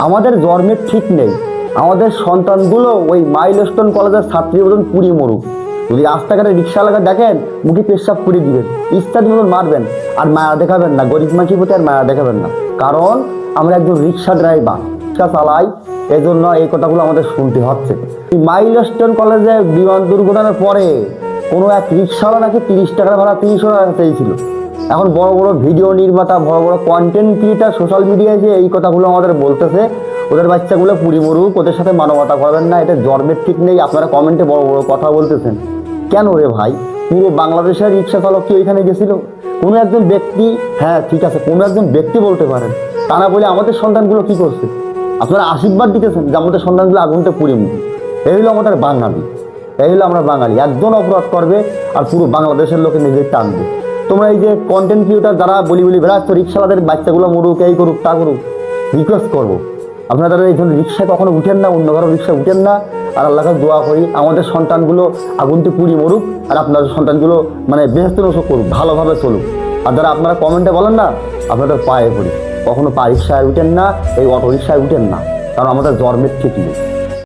আমাদের জন্মের ঠিক নেই, আমাদের সন্তানগুলো ওই মাইলস্টোন কলেজের ছাত্রী মতন পুরি মরুক। যদি রাস্তাঘাটে রিক্সাওয়ালাকে দেখেন মুখে পেশাব করে দিবেন, ইত্যাদি মতন মারবেন, আর মায়া দেখাবেন না, গরিব মানুষের প্রতি আর মায়া দেখাবেন না। কারণ আমরা একজন রিক্সা ড্রাইভার, রিক্সা চালাই, এই জন্য এই কথাগুলো আমাদের শুনতে হচ্ছে। মাইলস্টোন কলেজে বিমান দুর্ঘটনার পরে কোনো এক রিক্সাওয়ালা নাকি 30 টাকার ভাড়া 30 টাকা চেয়েছিল। এখন বড় বড় ভিডিও নির্মাতা, বড় বড় কন্টেন্ট ক্রিয়েটার সোশ্যাল মিডিয়ায় যে এই কথাগুলো আমাদের বলতেছে, ওদের বাচ্চাগুলো পুরি মরুক, ওদের সাথে মানবতা করবেন না, এটা জন্মের ঠিক নেই। আপনারা কমেন্টে বড় বড় কথা বলতেছেন কেন রে ভাই? পুরো বাংলাদেশের রিক্সা চালক কি ওইখানে গেছিল? কোনো একজন ব্যক্তি, হ্যাঁ ঠিক আছে, কোনো একজন ব্যক্তি বলতে পারেন, তা না বলে আমাদের সন্তানগুলো কি করছে? আপনারা আশীর্বাদ দিতেছেন যে আমাদের সন্তানগুলো আগুনতে পুড়ে মুখে। এই হলো আমাদের বাঙালি, এই হলো আমরা বাঙালি। একজন অপরাধ করবে আর পুরো বাংলাদেশের লোকে নিজের টানবে। তোমরা এই যে কন্টেন্ট ক্রিয়েটার যারা বলি বেড়াচ্ছ, রিক্সাওয়ালাদের বাচ্চাগুলো মরুক, এই করুক তা করুক, রিকোয়েস্ট করবো আপনারা এই ধরনের রিক্সায় কখনো উঠেন না, অন্য কারো রিক্সায় উঠেন না। আর আল্লাহকে দোয়া করি আমাদের সন্তানগুলো আগুনতে পুড়ি মরুক, আর আপনাদের সন্তানগুলো মানে বেহেস্তে নসক করুক, ভালোভাবে চলুক। আর যারা আপনারা কমেন্টে বলেন না, আপনাদের পায়ে পড়ি, কখনো পা রিক্সায় উঠেন না, এই অটো রিক্সায় উঠেন না, কারণ আমাদের জন্মের ঠিক নেই।